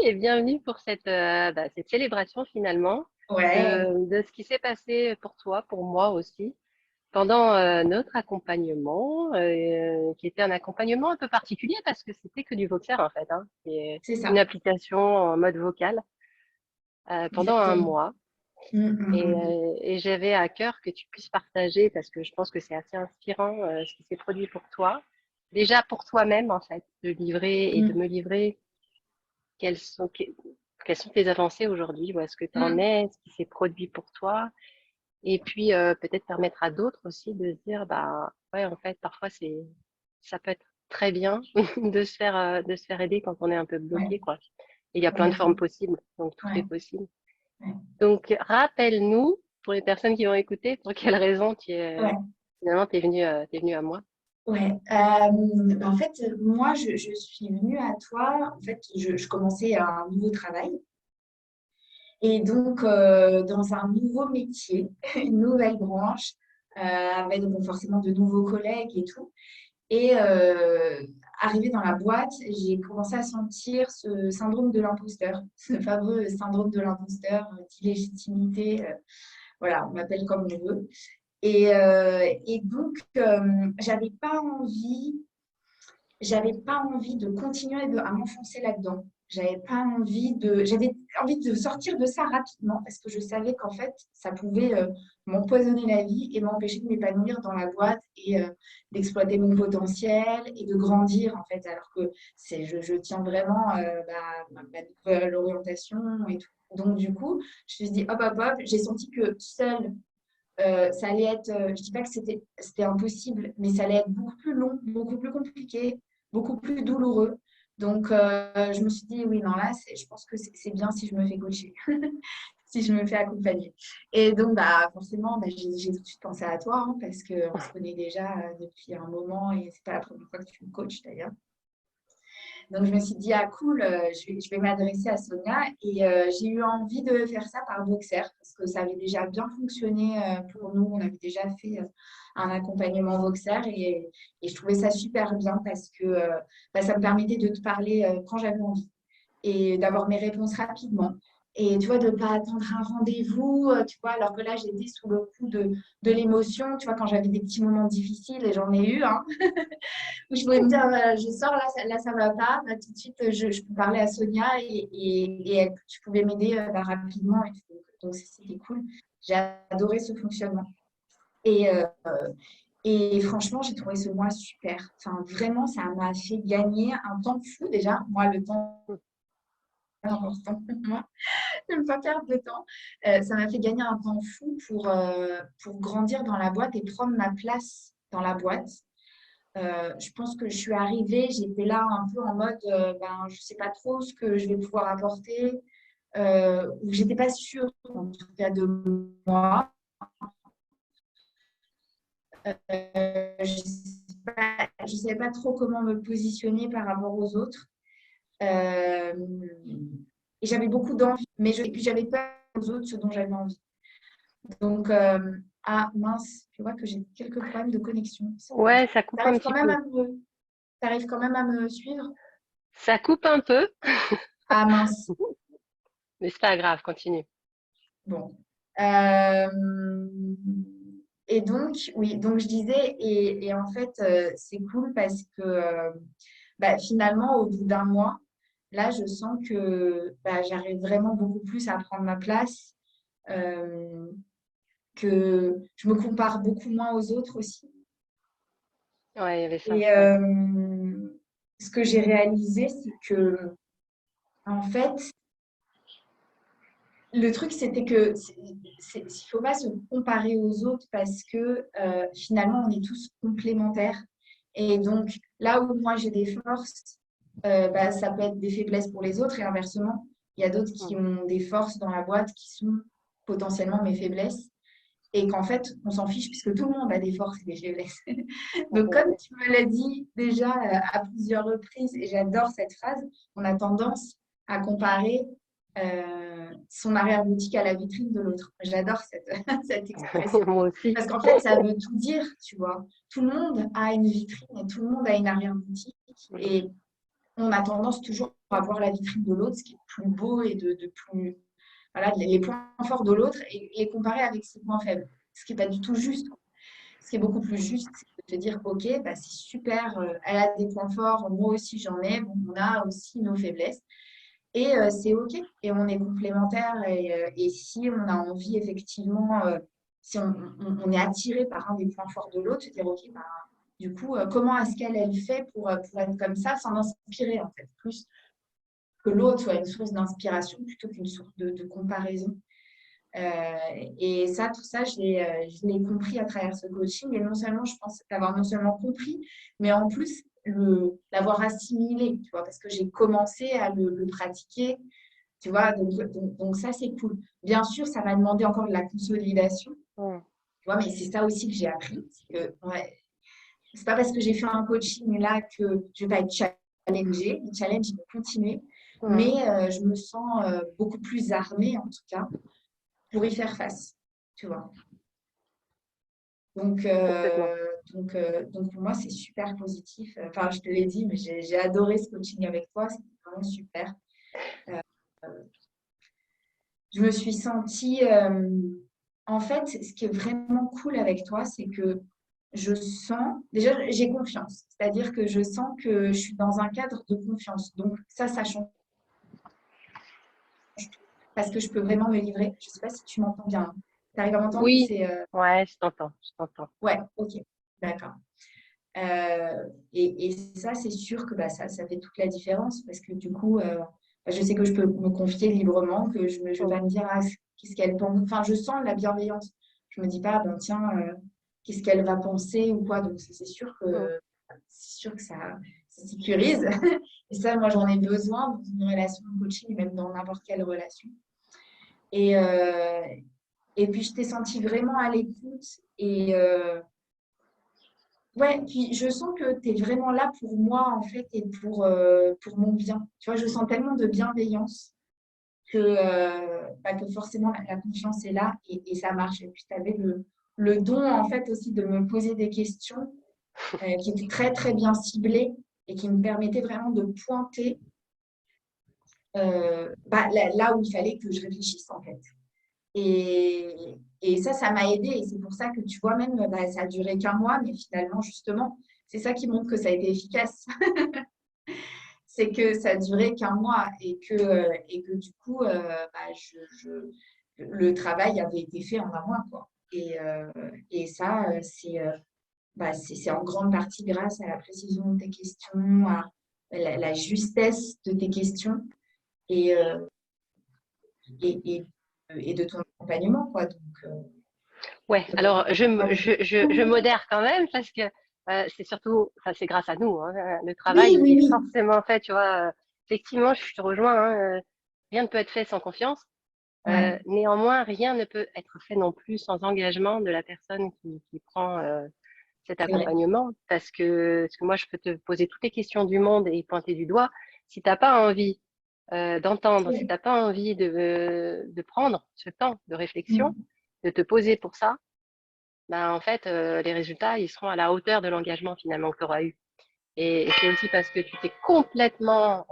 et bienvenue pour cette célébration finalement Ouais, de ce qui s'est passé pour toi, pour moi aussi, pendant notre accompagnement, qui était un accompagnement un peu particulier parce que c'était que du Voxer en fait, hein. C'est c'est une ça, application en mode vocal pendant un exactement. mois. Mm. Et j'avais à cœur que tu puisses partager, parce que je pense que c'est assez inspirant ce qui s'est produit pour toi. Déjà pour toi-même en fait, de livrer et de Mm. me livrer quelles sont, quelles sont tes avancées aujourd'hui? Où est-ce que tu en Mm. es? Ce qui s'est produit pour toi? Et puis, peut-être permettre à d'autres aussi de se dire, bah, ouais, en fait, parfois, ça peut être très bien de se faire aider quand on est un peu Ouais, bloqué, quoi. Et il y a plein de formes complètement. possibles, donc tout est Ouais, possible. ouais, Donc, rappelle-nous, pour les personnes qui vont écouter, pour quelle raison ouais, finalement, t'es venu à moi. ouais. En fait, moi, je suis venue à toi. En fait, je commençais un nouveau travail. Et donc, dans un nouveau métier, une nouvelle branche, avec bon, forcément de nouveaux collègues et tout. Et arrivée dans la boîte, j'ai commencé à sentir ce syndrome de l'imposteur, ce fameux syndrome de l'imposteur, d'illégitimité. Voilà, on m'appelle comme on veut. Et donc, j'avais pas envie de continuer à m'enfoncer là-dedans. J'avais envie de sortir de ça rapidement parce que je savais qu'en fait, ça pouvait m'empoisonner la vie et m'empêcher de m'épanouir dans la boîte et d'exploiter mon potentiel et de grandir en fait. Alors que je tiens vraiment ma nouvelle orientation et tout. Donc du coup, je me suis dit hop hop hop. J'ai senti que seule ça allait être, je dis pas que c'était impossible, mais ça allait être beaucoup plus long, beaucoup plus compliqué, beaucoup plus douloureux. Donc, je me suis dit, oui, non, là, je pense que c'est bien si je me fais coacher, si je me fais accompagner. Et donc, bah, forcément, bah, j'ai tout de suite pensé à toi, hein, parce qu'on se connaît déjà depuis un moment et c'est pas la première fois que tu me coaches d'ailleurs. Donc, je me suis dit, ah cool, je vais m'adresser à Sonia. Et j'ai eu envie de faire ça par Voxer parce que ça avait déjà bien fonctionné pour nous. On avait déjà fait un accompagnement Voxer et je trouvais ça super bien parce que bah, ça me permettait de te parler quand j'avais envie et d'avoir mes réponses rapidement. Et tu vois, de ne pas attendre un rendez-vous, tu vois, alors que là, j'étais sous le coup de l'émotion, tu vois, quand j'avais des petits moments difficiles, et j'en ai eu, hein, où je pouvais me dire, je sors, là ça va pas, bah, tout de suite, je peux parler à Sonia tu pouvais m'aider rapidement. Donc, c'était cool. J'ai adoré ce fonctionnement. Et, euh, et franchement, j'ai trouvé ce mois super. Enfin, vraiment, ça m'a fait gagner un temps fou déjà. Moi, le temps est important pour moi. J'aime pas perdre de temps. Ça m'a fait gagner un temps fou pour grandir dans la boîte et prendre ma place dans la boîte. Je pense que je suis arrivée, j'étais là un peu en mode, ben, je sais pas trop ce que je vais pouvoir apporter, ou j'étais pas sûre en tout cas de moi. Je savais pas trop comment me positionner par rapport aux autres. Euh, et j'avais beaucoup d'envie, et puis j'avais pas aux autres ce dont j'avais envie. Donc, ah mince, je vois que j'ai quelques problèmes de connexion. C'est pas grave. Ouais, ça coupe un T'arrives quand petit même peu. à me, t'arrives quand même à me suivre? Ça coupe un peu, Ah mince. mais c'est pas grave, continue. Bon. Euh, et donc, oui, donc je disais, et en fait, c'est cool parce que bah, finalement, au bout d'un mois, là, je sens que bah, j'arrive vraiment beaucoup plus à prendre ma place, euh, que je me compare beaucoup moins aux autres aussi. Ouais, il y avait ça. Et Ouais. ce que j'ai réalisé, c'est que, en fait, le truc, c'était que il ne faut pas se comparer aux autres parce que finalement, on est tous complémentaires. Et donc, là où moi j'ai des forces, bah, ça peut être des faiblesses pour les autres et inversement, il y a d'autres qui Mm. ont des forces dans la boîte qui sont potentiellement mes faiblesses et qu'en fait, on s'en fiche puisque tout le monde a des forces et des faiblesses. Donc, comme tu me l'as dit déjà à plusieurs reprises, et j'adore cette phrase, on a tendance à comparer son arrière-boutique à la vitrine de l'autre. J'adore cette expression. Moi aussi. Parce qu'en fait, ça veut tout dire, tu vois. Tout le monde a une vitrine et tout le monde a une arrière-boutique. Et on a tendance toujours à voir la vitrine de l'autre, ce qui est plus beau et de plus… Voilà, les points forts de l'autre et les comparer avec ses points faibles. Ce qui n'est pas du tout juste. Ce qui est beaucoup plus juste, c'est de te dire, OK, bah, c'est super, elle a des points forts, moi aussi j'en ai, bon, on a aussi nos faiblesses. Et c'est OK, et on est complémentaires. Et si on a envie, effectivement, si on est attiré par un des points forts de l'autre, se dire, OK, bah, du coup, comment est-ce qu'elle elle fait pour être comme ça, s'en inspirer, en fait, plus que l'autre soit une source d'inspiration plutôt qu'une source de comparaison. Et ça, tout ça, je l'ai compris à travers ce coaching. Et non seulement, je pense l'avoir non seulement compris, mais en plus, l'avoir assimilé, tu vois, parce que j'ai commencé à le pratiquer, tu vois. Donc ça, c'est cool. Bien sûr, ça m'a demandé encore de la consolidation, Mm. tu vois, mais c'est ça aussi que j'ai appris. C'est que, ouais, c'est pas parce que j'ai fait un coaching là que je vais pas être challengée. Le challenge, il va continuer. Mais Mm. je me sens beaucoup plus armée, en tout cas, pour y faire face, tu vois. Donc, Complètement. donc pour moi, c'est super positif. Enfin, je te l'ai dit, mais j'ai adoré ce coaching avec toi. C'était vraiment super. Euh, je me suis sentie… en fait, ce qui est vraiment cool avec toi, c'est que je sens… Déjà, j'ai confiance. C'est-à-dire que je sens que je suis dans un cadre de confiance. Donc, ça change tout. Parce que je peux vraiment me livrer. Je ne sais pas si tu m'entends bien. Tu arrives à m'entendre ou Oui, c'est… ouais, je t'entends, je t'entends. Ouais, ok. D'accord. Et ça, c'est sûr que bah, ça fait toute la différence parce que du coup, bah, je sais que je peux me confier librement, que je ne vais pas Mm. me dire ah, qu'est-ce qu'elle pense. Enfin, je sens la bienveillance. Je me dis pas, bon, tiens, qu'est-ce qu'elle va penser ou quoi. Donc, Mm. c'est sûr que ça sécurise. Et ça, moi, j'en ai besoin dans une relation de coaching, même dans n'importe quelle relation. Et, euh, et puis, je t'ai senti vraiment à l'écoute et ouais, puis je sens que tu es vraiment là pour moi, en fait, et pour mon bien. Tu vois, je sens tellement de bienveillance que forcément la confiance est là et ça marche. Et puis, tu avais le don, en fait, aussi de me poser des questions qui étaient très, très bien ciblées et qui me permettaient vraiment de pointer bah, là où il fallait que je réfléchisse, en fait. Et ça m'a aidé. Et c'est pour ça que tu vois, même, bah, ça a duré qu'un mois, mais finalement, justement, c'est ça qui montre que ça a été efficace. C'est que ça a duré qu'un mois et que du coup, bah, le travail avait été fait en un mois, quoi. Et ça, bah, c'est en grande partie grâce à la précision de tes questions, à la justesse de tes questions et, euh, et, et de ton accompagnement, quoi. Ouais, alors je modère quand même parce que c'est surtout, enfin, c'est grâce à nous, hein. Le travail, Oui, il oui, est oui. forcément fait, tu vois. Effectivement, je te rejoins, hein, rien ne peut être fait sans confiance. Ouais, Néanmoins, rien ne peut être fait non plus sans engagement de la personne qui prend cet c'est vrai. accompagnement parce que moi, je peux te poser toutes les questions du monde et pointer du doigt. Si t'as pas envie d'entendre, si Oui. t'as pas envie de prendre ce temps de réflexion, Mm. de te poser pour ça, ben, en fait, les résultats, ils seront à la hauteur de l'engagement finalement que tu auras eu. Et c'est aussi parce que tu t'es complètement,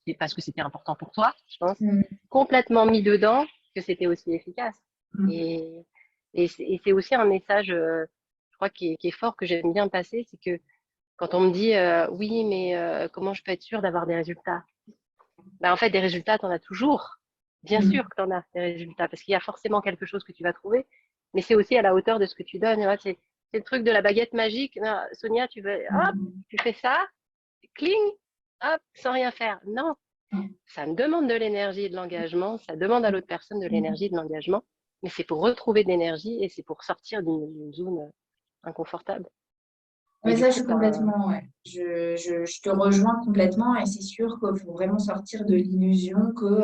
c'est parce que c'était important pour toi, je pense, Mm. complètement mis dedans que c'était aussi efficace. Mm. Et, et c'est aussi un message, je crois, qui est fort, que j'aime bien passer, c'est que quand on me dit, oui, mais comment je peux être sûre d'avoir des résultats? Ben, en fait, des résultats, tu en as toujours. Bien sûr Mm. que tu en as des résultats, parce qu'il y a forcément quelque chose que tu vas trouver, mais c'est aussi à la hauteur de ce que tu donnes. Ouais, c'est le truc de la baguette magique. Non, Sonia, tu veux, hop, Mm. tu fais ça, cling, hop, sans rien faire. Non, Mm. ça me demande de l'énergie et de l'engagement, ça demande à l'autre personne de l'énergie et de l'engagement, mais c'est pour retrouver de l'énergie et c'est pour sortir d'une zone inconfortable. Et Mais du ça, je coup, suis ben, complètement, ouais. Je te rejoins complètement et c'est sûr qu'il faut vraiment sortir de l'illusion que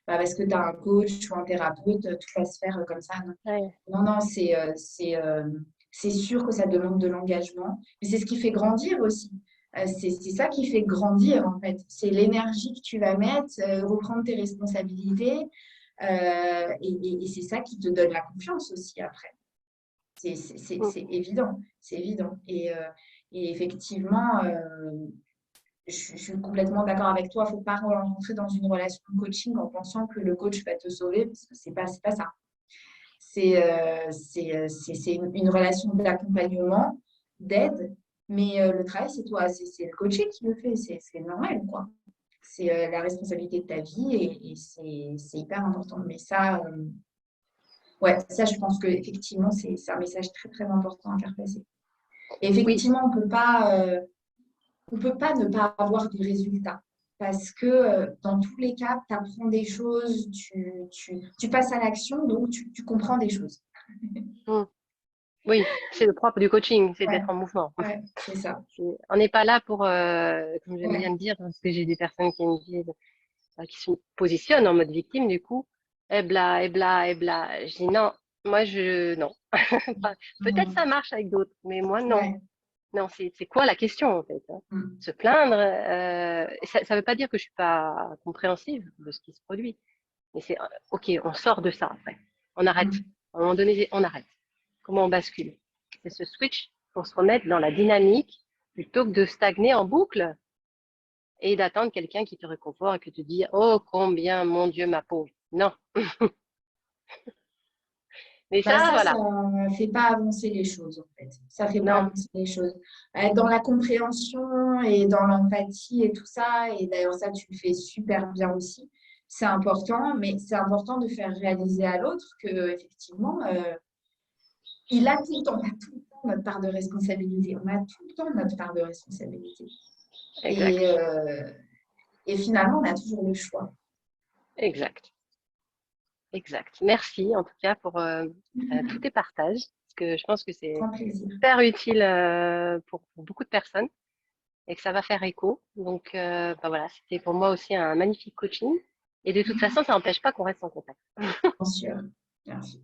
bah, parce que tu as un coach ou un thérapeute, tout va se faire comme ça. Non, ouais, non, non, c'est sûr que ça demande de l'engagement. Mais c'est ce qui fait grandir aussi. C'est ça qui fait grandir, en fait. C'est l'énergie que tu vas mettre, reprendre tes responsabilités. Et c'est ça qui te donne la confiance aussi après. mm, C'est évident, c'est évident. Et effectivement, je suis complètement d'accord avec toi. Il ne faut pas rentrer dans une relation de coaching en pensant que le coach va te sauver, parce que c'est pas ça. C'est une relation d'accompagnement, d'aide, mais le travail, c'est toi, c'est le coaché qui le fait, c'est normal, quoi. C'est la responsabilité de ta vie et c'est hyper important. Mais ça, ouais, ça, je pense qu'effectivement, c'est un message très, très important à faire passer. Et Oui, effectivement, on peut pas ne pas avoir de résultats. Parce que dans tous les cas, tu apprends des choses, tu passes à l'action, donc tu comprends des choses. mm, oui, c'est le propre du coaching, c'est Ouais, d'être en mouvement. ouais, c'est ça. On n'est pas là pour, comme j'aime bien Ouais. le dire, parce que j'ai des personnes qui me disent, qui se positionnent en mode victime, du coup, et bla. Je dis non, moi non. Enfin, peut-être ça Mm. marche avec d'autres, mais moi non. Ouais. Non, c'est quoi la question en fait, hein? Mm. Se plaindre, ça ne veut pas dire que je suis pas compréhensive de ce qui se produit, mais c'est ok, on sort de ça après, on arrête. Mm. À un moment donné, on arrête. Comment on bascule? C'est ce switch pour se remettre dans la dynamique plutôt que de stagner en boucle et d'attendre quelqu'un qui te réconforte et qui te dit oh combien mon Dieu ma pauvre. Non, mais Bah ça ça voilà, fait pas avancer les choses, en fait. Ça fait pas non, avancer les choses. Dans la compréhension et dans l'empathie et tout ça, et d'ailleurs ça, tu le fais super bien aussi, c'est important, mais c'est important de faire réaliser à l'autre que effectivement, il a tout le temps, on a tout le temps notre part de responsabilité. On a tout le temps notre part de responsabilité. Et, exact, et finalement, on a toujours le choix. exact. Exact. Merci en tout cas pour tous tes partages, parce que je pense que c'est Grand plaisir. super utile pour beaucoup de personnes et que ça va faire écho. Donc bah voilà, c'était pour moi aussi un magnifique coaching. Et de toute façon, ça n'empêche pas qu'on reste en contact. Bien sûr. Merci.